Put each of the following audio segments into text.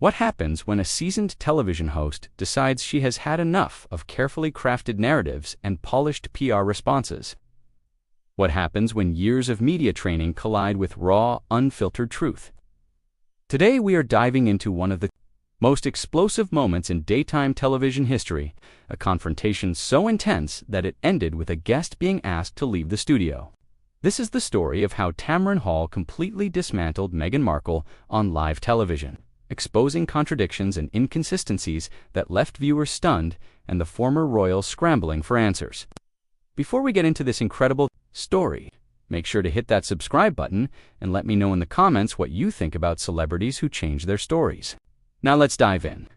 What happens when a seasoned television host decides she has had enough of carefully crafted narratives and polished PR responses? What happens when years of media training collide with raw, unfiltered truth? Today we are diving into one of the most explosive moments in daytime television history, a confrontation so intense that it ended with a guest being asked to leave the studio. This is the story of how Tamron Hall completely dismantled Meghan Markle on live television, exposing contradictions and inconsistencies that left viewers stunned and the former royal scrambling for answers. Before we get into this incredible story, make sure to hit that subscribe button and let me know in the comments what you think about celebrities who change their stories. Now let's dive in.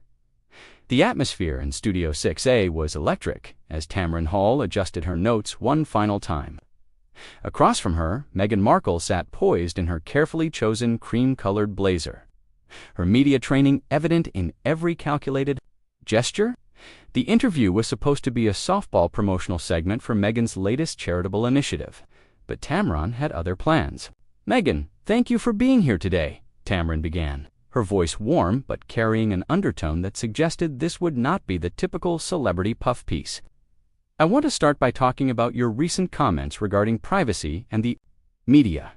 The atmosphere in Studio 6A was electric as Tamron Hall adjusted her notes one final time. Across from her, Meghan Markle sat poised in her carefully chosen cream-colored blazer, her media training evident in every calculated gesture. The interview was supposed to be a softball promotional segment for Meghan's latest charitable initiative, but Tamron had other plans. "Meghan, thank you for being here today," Tamron began, her voice warm but carrying an undertone that suggested this would not be the typical celebrity puff piece. "I want to start by talking about your recent comments regarding privacy and the media.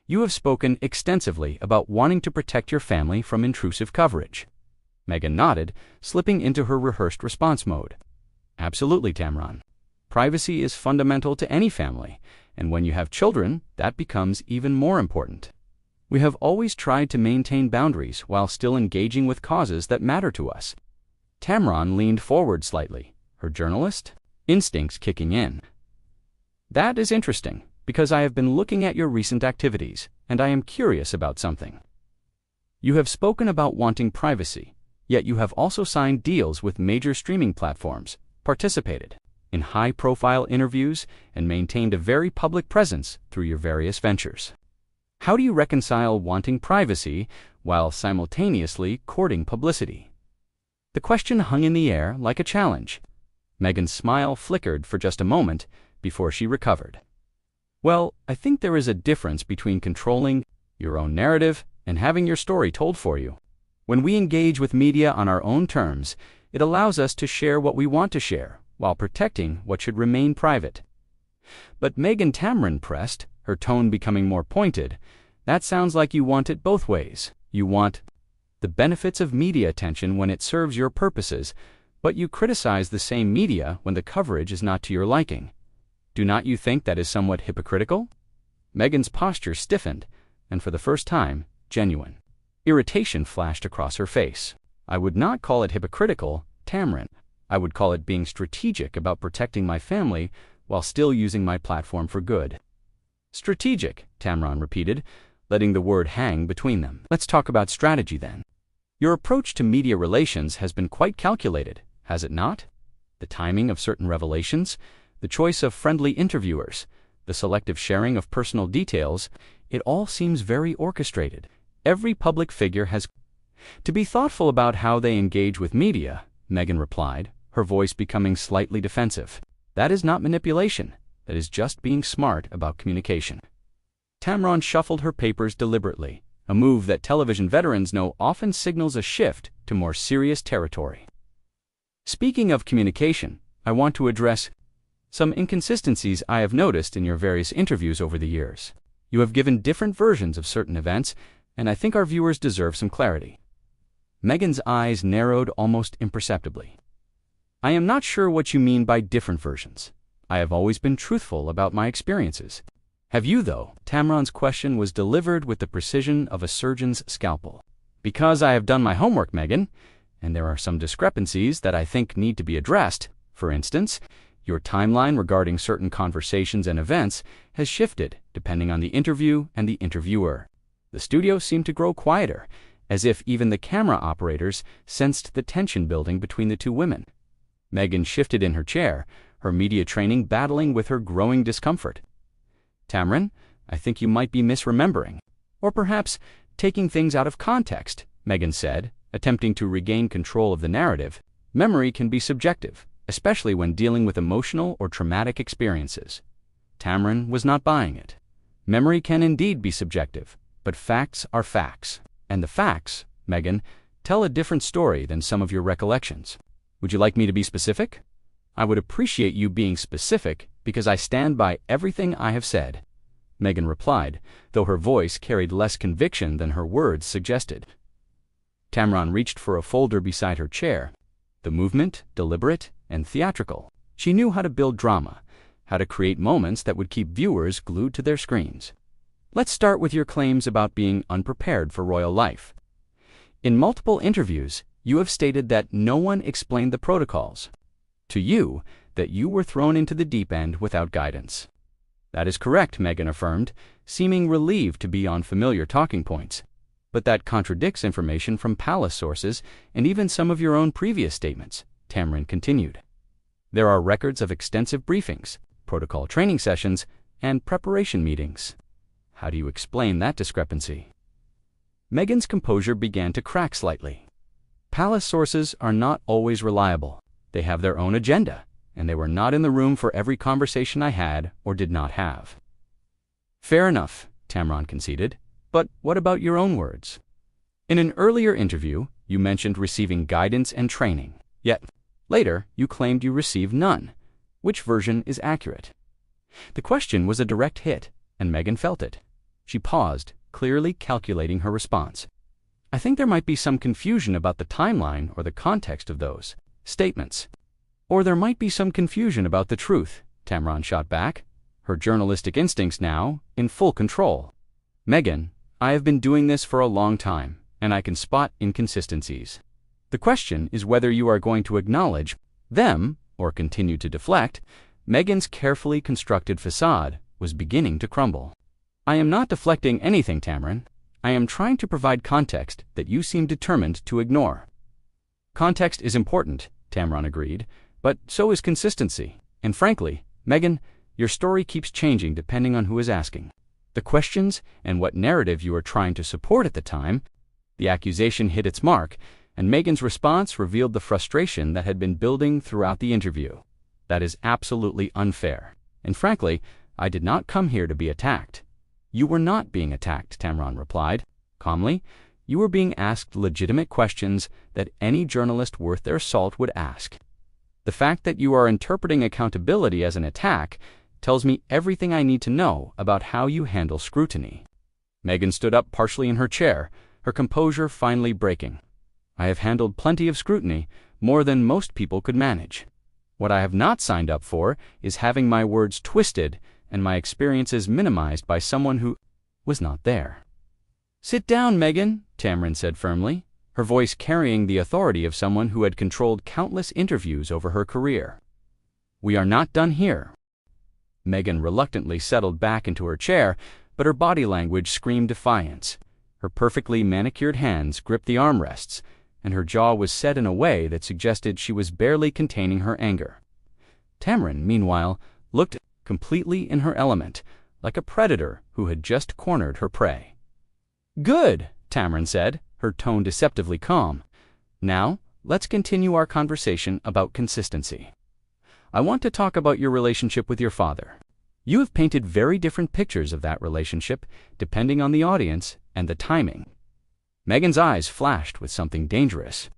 You have spoken extensively about wanting to protect your family from intrusive coverage." Meghan nodded, slipping into her rehearsed response mode. "Absolutely, Tamron. Privacy is fundamental to any family, and when you have children, that becomes even more important. We have always tried to maintain boundaries while still engaging with causes that matter to us." Tamron leaned forward slightly, her journalist instincts kicking in. "That is interesting, because I have been looking at your recent activities, and I am curious about something. You have spoken about wanting privacy, yet you have also signed deals with major streaming platforms, participated in high-profile interviews, and maintained a very public presence through your various ventures. How do you reconcile wanting privacy while simultaneously courting publicity?" The question hung in the air like a challenge. Meghan's smile flickered for just a moment before she recovered. "Well, I think there is a difference between controlling your own narrative and having your story told for you. When we engage with media on our own terms, it allows us to share what we want to share, while protecting what should remain private." "But Meghan," Tamron pressed, her tone becoming more pointed, "that sounds like you want it both ways. You want the benefits of media attention when it serves your purposes, but you criticize the same media when the coverage is not to your liking. Do not you think that is somewhat hypocritical?" Meghan's posture stiffened, and for the first time, genuine irritation flashed across her face. "I would not call it hypocritical, Tamron. I would call it being strategic about protecting my family while still using my platform for good." "Strategic," Tamron repeated, letting the word hang between them. "Let's talk about strategy then. Your approach to media relations has been quite calculated, has it not? The timing of certain revelations, the choice of friendly interviewers, the selective sharing of personal details, it all seems very orchestrated. Every public figure has to be thoughtful about how they engage with media," Meghan replied, her voice becoming slightly defensive. "That is not manipulation. That is just being smart about communication." Tamron shuffled her papers deliberately, a move that television veterans know often signals a shift to more serious territory. "Speaking of communication, I want to address some inconsistencies I have noticed in your various interviews over the years. You have given different versions of certain events, and I think our viewers deserve some clarity." Meghan's eyes narrowed almost imperceptibly. "I am not sure what you mean by different versions. I have always been truthful about my experiences." "Have you, though?" Tamron's question was delivered with the precision of a surgeon's scalpel. "Because I have done my homework, Meghan, and there are some discrepancies that I think need to be addressed. For instance, your timeline regarding certain conversations and events has shifted depending on the interview and the interviewer. The studio seemed to grow quieter, as if even the camera operators sensed the tension building between the two women." Meghan shifted in her chair, her media training battling with her growing discomfort. "Tamron, I think you might be misremembering, or perhaps taking things out of context," Meghan said, attempting to regain control of the narrative. "Memory can be subjective, especially when dealing with emotional or traumatic experiences." Tamron was not buying it. Memory can indeed be subjective, but facts are facts. And the facts, Meghan, tell a different story than some of your recollections. Would you like me to be specific? I would appreciate you being specific because I stand by everything I have said, Meghan replied, though her voice carried less conviction than her words suggested. Tamron reached for a folder beside her chair. The movement, deliberate and theatrical. She knew how to build drama, how to create moments that would keep viewers glued to their screens. Let's start with your claims about being unprepared for royal life. In multiple interviews, you have stated that no one explained the protocols. To you, that you were thrown into the deep end without guidance. That is correct, Meghan affirmed, seeming relieved to be on familiar talking points. But that contradicts information from palace sources and even some of your own previous statements, Tamron continued. There are records of extensive briefings, protocol training sessions, and preparation meetings. How do you explain that discrepancy? Meghan's composure began to crack slightly. Palace sources are not always reliable. They have their own agenda, and they were not in the room for every conversation I had or did not have. Fair enough, Tamron conceded. But what about your own words? In an earlier interview, you mentioned receiving guidance and training. Yet, later, you claimed you received none. Which version is accurate? The question was a direct hit, and Meghan felt it. She paused, clearly calculating her response. I think there might be some confusion about the timeline or the context of those statements. Or there might be some confusion about the truth, Tamron shot back, her journalistic instincts now in full control. Meghan, I have been doing this for a long time, and I can spot inconsistencies. The question is whether you are going to acknowledge them or continue to deflect. Meghan's carefully constructed facade was beginning to crumble. I am not deflecting anything, Tamron. I am trying to provide context that you seem determined to ignore. Context is important, Tamron agreed, but so is consistency. And frankly, Meghan, your story keeps changing depending on who is asking. The questions and what narrative you are trying to support at the time. The accusation hit its mark, and Meghan's response revealed the frustration that had been building throughout the interview. That is absolutely unfair. And frankly, I did not come here to be attacked. You were not being attacked, Tamron replied, calmly. You were being asked legitimate questions that any journalist worth their salt would ask. The fact that you are interpreting accountability as an attack tells me everything I need to know about how you handle scrutiny. Meghan stood up partially in her chair, her composure finally breaking. I have handled plenty of scrutiny, more than most people could manage. What I have not signed up for is having my words twisted and my experiences minimized by someone who was not there. Sit down, Meghan, Tamron said firmly, her voice carrying the authority of someone who had controlled countless interviews over her career. We are not done here. Meghan reluctantly settled back into her chair, but her body language screamed defiance. Her perfectly manicured hands gripped the armrests, and her jaw was set in a way that suggested she was barely containing her anger. Tamron, meanwhile, looked completely in her element, like a predator who had just cornered her prey. Good, Tamron said, her tone deceptively calm. Now, let's continue our conversation about consistency. I want to talk about your relationship with your father. You have painted very different pictures of that relationship, depending on the audience and the timing. Meghan's eyes flashed with something dangerous.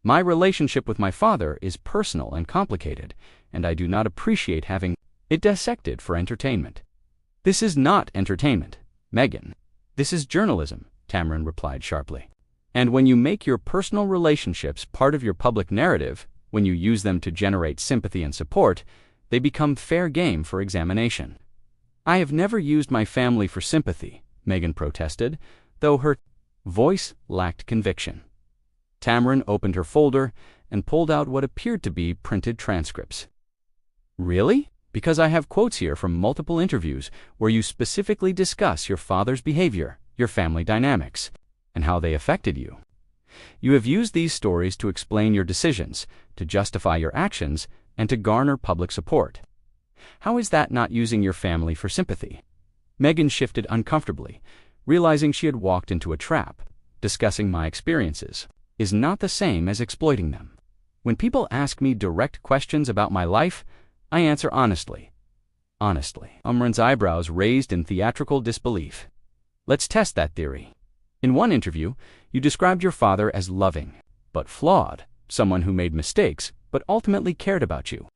My relationship with my father is personal and complicated, and I do not appreciate having it dissected for entertainment. This is not entertainment, Meghan. This is journalism, Tamron replied sharply. And when you make your personal relationships part of your public narrative, when you use them to generate sympathy and support, they become fair game for examination. I have never used my family for sympathy, Meghan protested, though her voice lacked conviction. Tamron opened her folder and pulled out what appeared to be printed transcripts. Really? Because I have quotes here from multiple interviews where you specifically discuss your father's behavior, your family dynamics, and how they affected you. You have used these stories to explain your decisions, to justify your actions, and to garner public support. How is that not using your family for sympathy? Meghan shifted uncomfortably, realizing she had walked into a trap. Discussing my experiences is not the same as exploiting them. When people ask me direct questions about my life, I answer honestly. Honestly. Tamron's eyebrows raised in theatrical disbelief. Let's test that theory. In one interview, you described your father as loving, but flawed, someone who made mistakes but ultimately cared about you.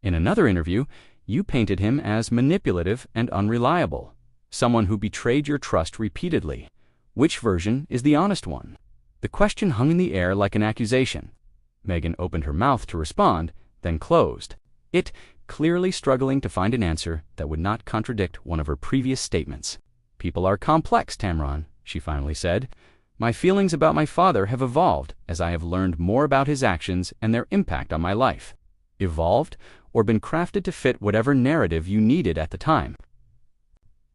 In another interview, you painted him as manipulative and unreliable, someone who betrayed your trust repeatedly. Which version is the honest one? The question hung in the air like an accusation. Meghan opened her mouth to respond, then closed, it clearly struggling to find an answer that would not contradict one of her previous statements. "People are complex, Tamron," she finally said. "My feelings about my father have evolved as I have learned more about his actions and their impact on my life." Evolved, or been crafted to fit whatever narrative you needed at the time?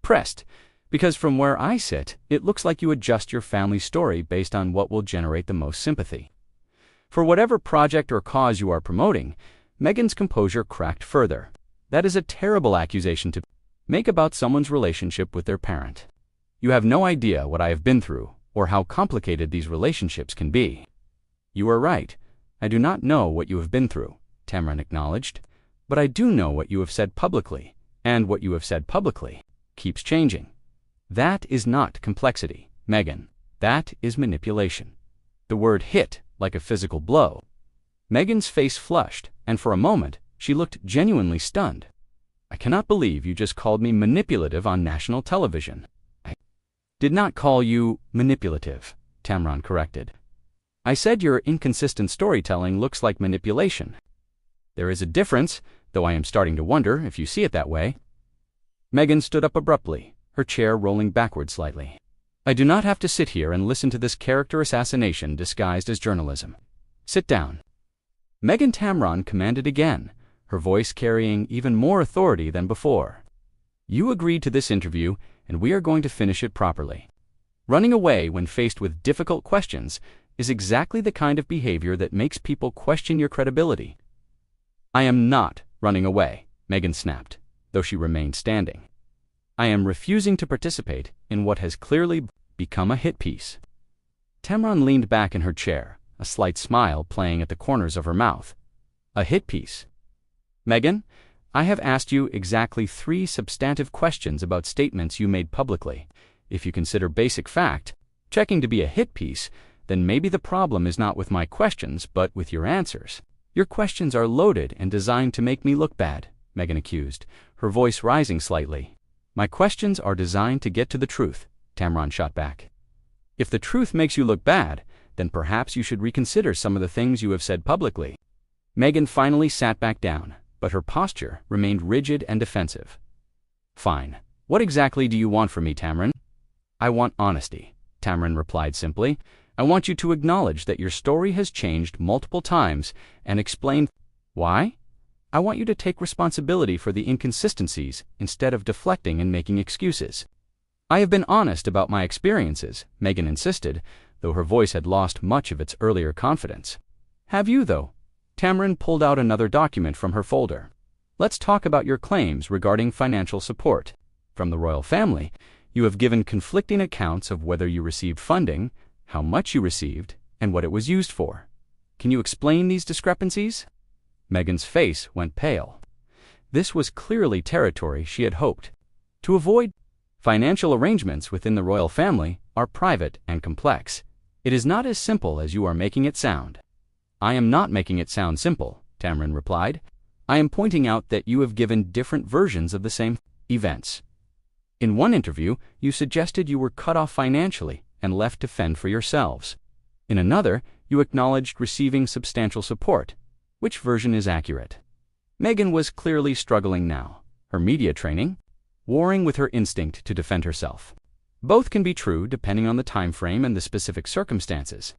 Pressed, because from where I sit, it looks like you adjust your family story based on what will generate the most sympathy. For whatever project or cause you are promoting, Meghan's composure cracked further. That is a terrible accusation to make about someone's relationship with their parent. You have no idea what I have been through, or how complicated these relationships can be. You are right. I do not know what you have been through, Tamron acknowledged, but I do know what you have said publicly, and what you have said publicly keeps changing. That is not complexity, Meghan. That is manipulation. The word hit like a physical blow. Meghan's face flushed, and for a moment, she looked genuinely stunned. "I cannot believe you just called me manipulative on national television." "I did not call you manipulative," Tamron corrected. "I said your inconsistent storytelling looks like manipulation. There is a difference, though I am starting to wonder if you see it that way." Meghan stood up abruptly, her chair rolling backward slightly. "I do not have to sit here and listen to this character assassination disguised as journalism. Sit down." Meghan Tamron commanded again, her voice carrying even more authority than before. "You agreed to this interview, and we are going to finish it properly. Running away when faced with difficult questions is exactly the kind of behavior that makes people question your credibility." "I am not running away," Meghan snapped, though she remained standing. "I am refusing to participate in what has clearly become a hit piece." Tamron leaned back in her chair, a slight smile playing at the corners of her mouth. "A hit piece? Meghan, I have asked you exactly 3 substantive questions about statements you made publicly. If you consider basic fact checking to be a hit piece, then maybe the problem is not with my questions, but with your answers. Your questions are loaded and designed to make me look bad," Meghan accused, her voice rising slightly. "My questions are designed to get to the truth," Tamron shot back. "If the truth makes you look bad, then perhaps you should reconsider some of the things you have said publicly." Meghan finally sat back down, but her posture remained rigid and defensive. "Fine. What exactly do you want from me, Tamron?" "I want honesty," Tamron replied simply. "I want you to acknowledge that your story has changed multiple times and explain why. I want you to take responsibility for the inconsistencies instead of deflecting and making excuses." "I have been honest about my experiences," Meghan insisted, though her voice had lost much of its earlier confidence. "Have you, though?" Tamron pulled out another document from her folder. "Let's talk about your claims regarding financial support. From the royal family, you have given conflicting accounts of whether you received funding, how much you received, and what it was used for. Can you explain these discrepancies?" Meghan's face went pale. This was clearly territory she had hoped to avoid. Financial arrangements within the royal family are private and complex. It is not as simple as you are making it sound. "I am not making it sound simple," Tamron replied. "I am pointing out that you have given different versions of the same events. In one interview, you suggested you were cut off financially and left to fend for yourselves. In another, you acknowledged receiving substantial support. Which version is accurate?" Meghan was clearly struggling now, her media training warring with her instinct to defend herself. Both can be true depending on the time frame and the specific circumstances.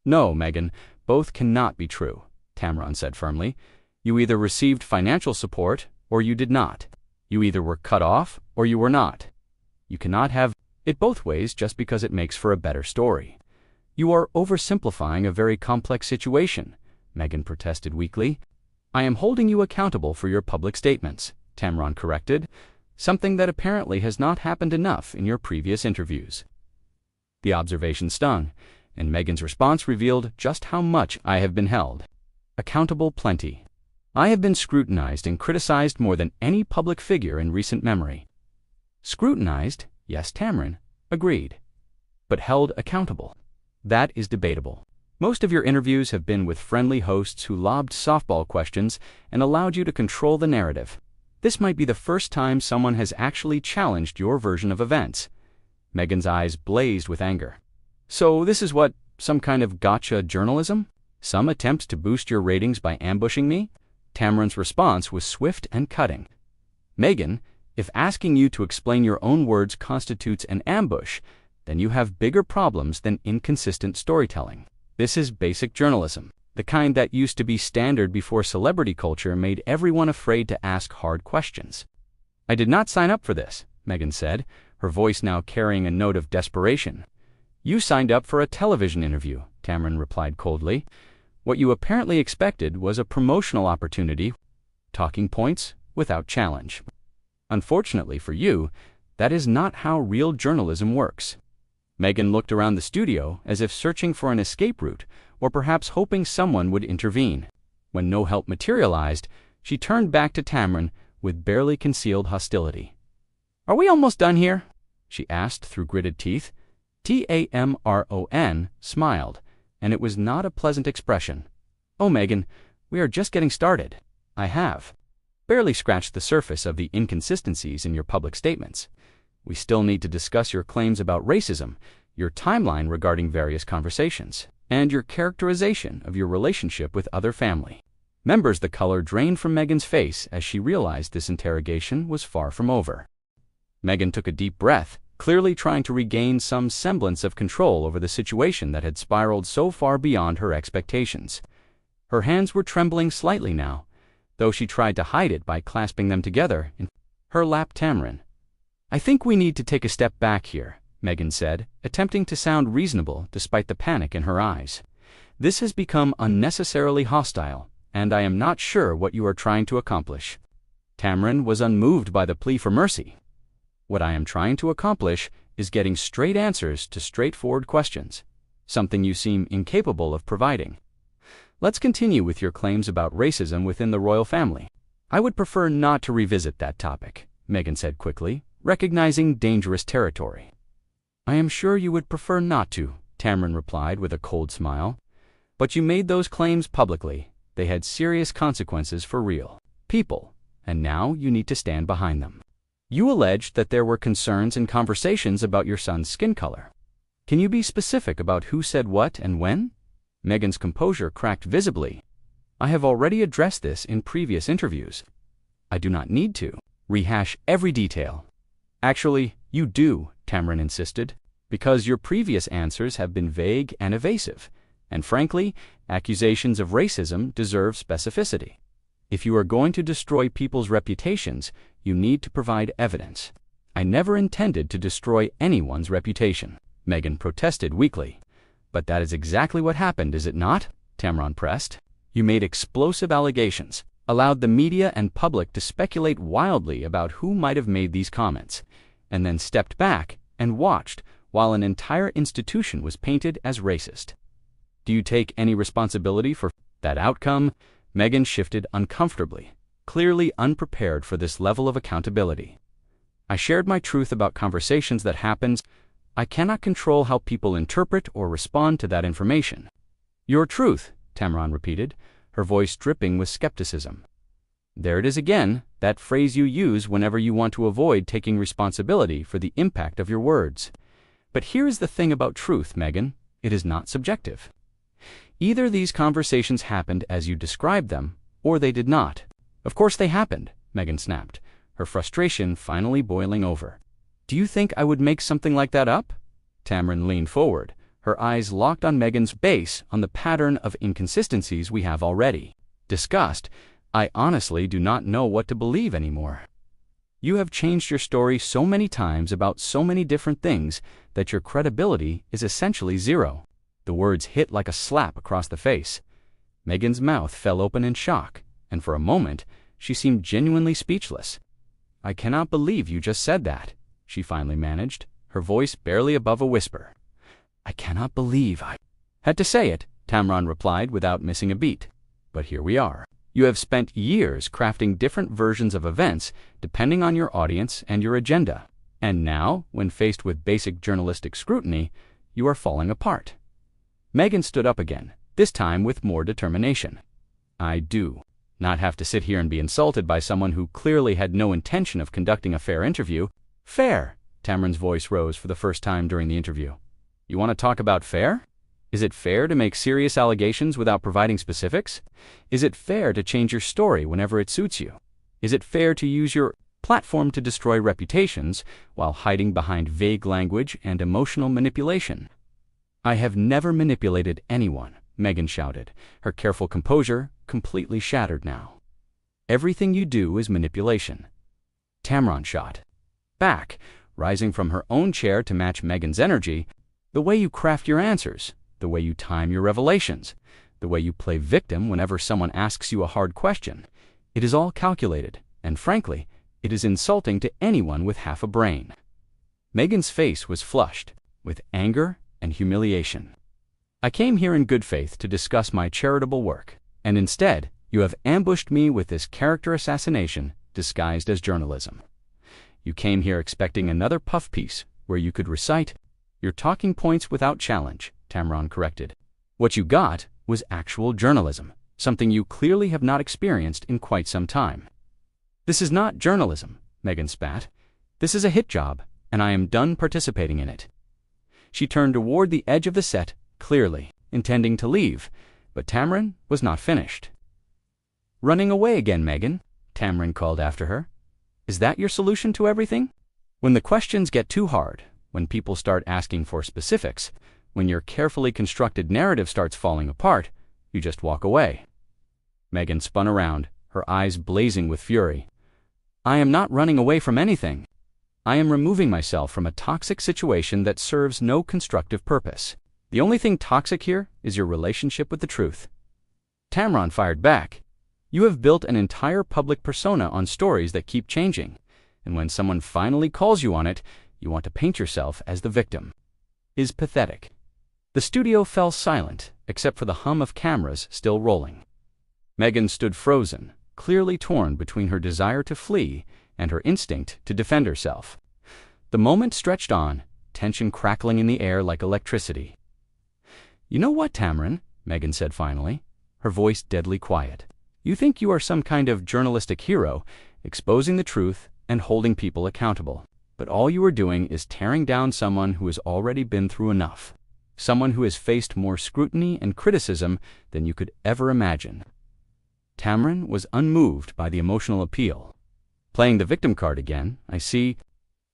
"No, Meghan, both cannot be true," Tamron said firmly. "You either received financial support or you did not. You either were cut off or you were not. You cannot have it both ways just because it makes for a better story." "You are oversimplifying a very complex situation," Meghan protested weakly. "I am holding you accountable for your public statements," Tamron corrected, "something that apparently has not happened enough in your previous interviews." The observation stung, and Meghan's response revealed just how much I have been held accountable plenty. I have been scrutinized and criticized more than any public figure in recent memory. Scrutinized, yes, Tamron, agreed. But held accountable? That is debatable. Most of your interviews have been with friendly hosts who lobbed softball questions and allowed you to control the narrative. This might be the first time someone has actually challenged your version of events. Meghan's eyes blazed with anger. So this is what, some kind of gotcha journalism? Some attempt to boost your ratings by ambushing me? Tamron's response was swift and cutting. Meghan, if asking you to explain your own words constitutes an ambush, then you have bigger problems than inconsistent storytelling. This is basic journalism. The kind that used to be standard before celebrity culture made everyone afraid to ask hard questions. I did not sign up for this, Meghan said, her voice now carrying a note of desperation. You signed up for a television interview, Tamron replied coldly. What you apparently expected was a promotional opportunity, talking points without challenge. Unfortunately for you, that is not how real journalism works. Meghan looked around the studio as if searching for an escape route, or perhaps hoping someone would intervene. When no help materialized, she turned back to Tamron with barely concealed hostility. Are we almost done here? She asked through gritted teeth. Tamron smiled, and it was not a pleasant expression. Oh, Meghan, we are just getting started. I have barely scratched the surface of the inconsistencies in your public statements. We still need to discuss your claims about racism, your timeline regarding various conversations, and your characterization of your relationship with other family members. The color drained from Meghan's face as she realized this interrogation was far from over. Meghan took a deep breath, clearly trying to regain some semblance of control over the situation that had spiraled so far beyond her expectations. Her hands were trembling slightly now, though she tried to hide it by clasping them together in her lap. Tamron, I think we need to take a step back here, Meghan said, attempting to sound reasonable despite the panic in her eyes. This has become unnecessarily hostile, and I am not sure what you are trying to accomplish. Tamron was unmoved by the plea for mercy. What I am trying to accomplish is getting straight answers to straightforward questions, something you seem incapable of providing. Let's continue with your claims about racism within the royal family. I would prefer not to revisit that topic, Meghan said quickly, recognizing dangerous territory. I am sure you would prefer not to, Tamron replied with a cold smile. But you made those claims publicly. They had serious consequences for real people, and now you need to stand behind them. You alleged that there were concerns and conversations about your son's skin color. Can you be specific about who said what and when? Meghan's composure cracked visibly. I have already addressed this in previous interviews. I do not need to rehash every detail. Actually, you do, Tamron insisted, because your previous answers have been vague and evasive, and frankly, accusations of racism deserve specificity. If you are going to destroy people's reputations, you need to provide evidence. I never intended to destroy anyone's reputation, Meghan protested weakly. But that is exactly what happened, is it not? Tamron pressed. You made explosive allegations, allowed the media and public to speculate wildly about who might have made these comments, and then stepped back and watched while an entire institution was painted as racist. Do you take any responsibility for that outcome? Meghan shifted uncomfortably, clearly unprepared for this level of accountability. I shared my truth about conversations that happened. I cannot control how people interpret or respond to that information. Your truth, Tamron repeated, her voice dripping with skepticism. There it is again, that phrase you use whenever you want to avoid taking responsibility for the impact of your words. But here is the thing about truth, Meghan. It is not subjective. Either these conversations happened as you described them, or they did not. Of course they happened, Meghan snapped, her frustration finally boiling over. Do you think I would make something like that up? Tamron leaned forward, her eyes locked on Meghan's base on the pattern of inconsistencies we have already discussed. I honestly do not know what to believe anymore. You have changed your story so many times about so many different things that your credibility is essentially zero. The words hit like a slap across the face. Meghan's mouth fell open in shock, and for a moment, she seemed genuinely speechless. I cannot believe you just said that, she finally managed, her voice barely above a whisper. I cannot believe I had to say it, Tamron replied without missing a beat. But here we are. You have spent years crafting different versions of events depending on your audience and your agenda. And now, when faced with basic journalistic scrutiny, you are falling apart. Meghan stood up again, this time with more determination. I do not have to sit here and be insulted by someone who clearly had no intention of conducting a fair interview. Fair? Tamron's voice rose for the first time during the interview. You want to talk about fair? Is it fair to make serious allegations without providing specifics? Is it fair to change your story whenever it suits you? Is it fair to use your platform to destroy reputations while hiding behind vague language and emotional manipulation? I have never manipulated anyone, Meghan shouted, her careful composure completely shattered now. Everything you do is manipulation. Tamron shot back, rising from her own chair to match Meghan's energy. The way you craft your answers, the way you time your revelations, the way you play victim whenever someone asks you a hard question, it is all calculated, and frankly, it is insulting to anyone with half a brain. Meghan's face was flushed with anger and humiliation. I came here in good faith to discuss my charitable work, and instead, you have ambushed me with this character assassination disguised as journalism. You came here expecting another puff piece where you could recite your talking points without challenge, Tamron corrected. What you got was actual journalism, something you clearly have not experienced in quite some time. This is not journalism, Meghan spat. This is a hit job, and I am done participating in it. She turned toward the edge of the set, clearly intending to leave, but Tamron was not finished. Running away again, Meghan, Tamron called after her. Is that your solution to everything? When the questions get too hard, when people start asking for specifics, when your carefully constructed narrative starts falling apart, you just walk away. Meghan spun around, her eyes blazing with fury. I am not running away from anything. I am removing myself from a toxic situation that serves no constructive purpose. The only thing toxic here is your relationship with the truth. Tamron fired back. You have built an entire public persona on stories that keep changing, and when someone finally calls you on it, you want to paint yourself as the victim. Is pathetic. The studio fell silent, except for the hum of cameras still rolling. Meghan stood frozen, clearly torn between her desire to flee and her instinct to defend herself. The moment stretched on, tension crackling in the air like electricity. You know what, Tamron? Meghan said finally, her voice deadly quiet. You think you are some kind of journalistic hero, exposing the truth and holding people accountable. But all you are doing is tearing down someone who has already been through enough. Someone who has faced more scrutiny and criticism than you could ever imagine. Tamron was unmoved by the emotional appeal. Playing the victim card again, I see.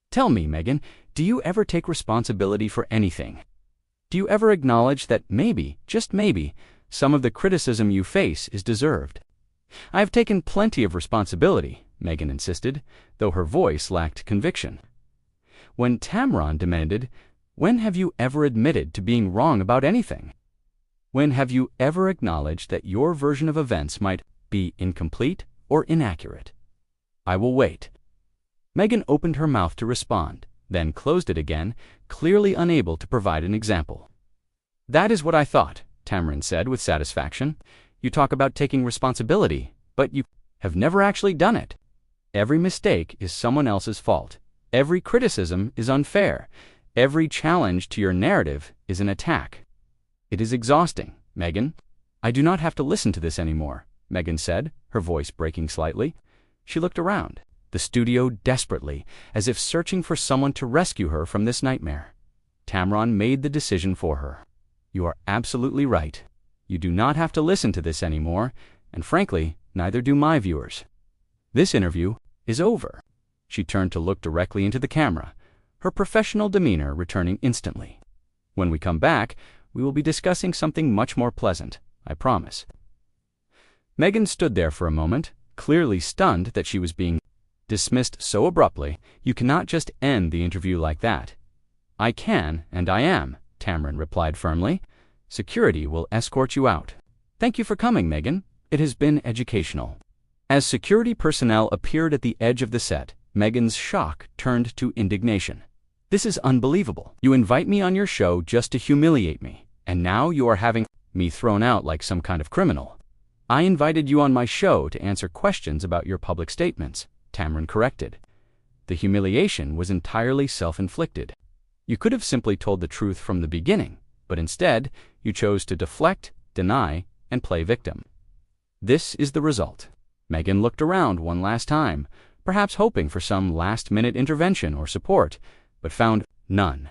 Tell me, Meghan, do you ever take responsibility for anything? Do you ever acknowledge that maybe, just maybe, some of the criticism you face is deserved? I have taken plenty of responsibility, Meghan insisted, though her voice lacked conviction. When Tamron demanded, when have you ever admitted to being wrong about anything? When have you ever acknowledged that your version of events might be incomplete or inaccurate? I will wait. Meghan opened her mouth to respond, then closed it again, clearly unable to provide an example. That is what I thought, Tamron said with satisfaction. You talk about taking responsibility, but you have never actually done it. Every mistake is someone else's fault. Every criticism is unfair. Every challenge to your narrative is an attack. It is exhausting, Meghan. I do not have to listen to this anymore, Meghan said, her voice breaking slightly. She looked around, the studio desperately, as if searching for someone to rescue her from this nightmare. Tamron made the decision for her. You are absolutely right. You do not have to listen to this anymore, and frankly, neither do my viewers. This interview is over. She turned to look directly into the camera, her professional demeanor returning instantly. When we come back, we will be discussing something much more pleasant, I promise. Meghan stood there for a moment, clearly stunned that she was being dismissed so abruptly. You cannot just end the interview like that. I can, and I am, Tamron replied firmly. Security will escort you out. Thank you for coming, Meghan. It has been educational. As security personnel appeared at the edge of the set, Meghan's shock turned to indignation. This is unbelievable. You invite me on your show just to humiliate me, and now you are having me thrown out like some kind of criminal. I invited you on my show to answer questions about your public statements, Tamron corrected. The humiliation was entirely self-inflicted. You could have simply told the truth from the beginning, but instead, you chose to deflect, deny, and play victim. This is the result. Meghan looked around one last time, perhaps hoping for some last-minute intervention or support, but found none.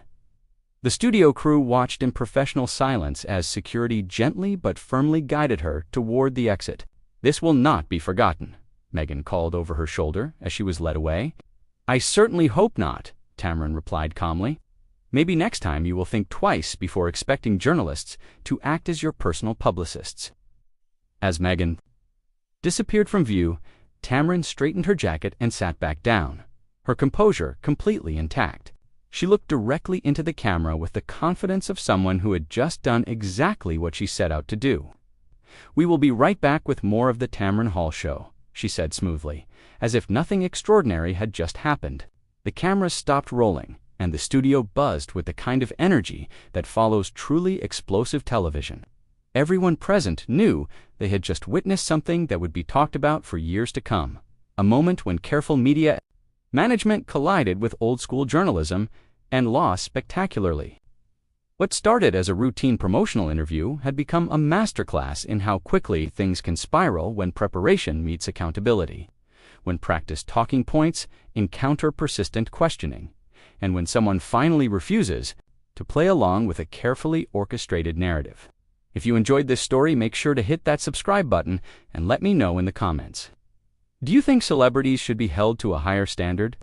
The studio crew watched in professional silence as security gently but firmly guided her toward the exit. "This will not be forgotten," Meghan called over her shoulder as she was led away. "I certainly hope not," Tamron replied calmly. "Maybe next time you will think twice before expecting journalists to act as your personal publicists." As Meghan disappeared from view, Tamron straightened her jacket and sat back down, her composure completely intact. She looked directly into the camera with the confidence of someone who had just done exactly what she set out to do. "We will be right back with more of the Tamron Hall show," she said smoothly, as if nothing extraordinary had just happened. The cameras stopped rolling, and the studio buzzed with the kind of energy that follows truly explosive television. Everyone present knew they had just witnessed something that would be talked about for years to come, a moment when careful media management collided with old-school journalism and lost spectacularly. What started as a routine promotional interview had become a masterclass in how quickly things can spiral when preparation meets accountability, when practiced talking points encounter persistent questioning, and when someone finally refuses to play along with a carefully orchestrated narrative. If you enjoyed this story, make sure to hit that subscribe button and let me know in the comments. Do you think celebrities should be held to a higher standard?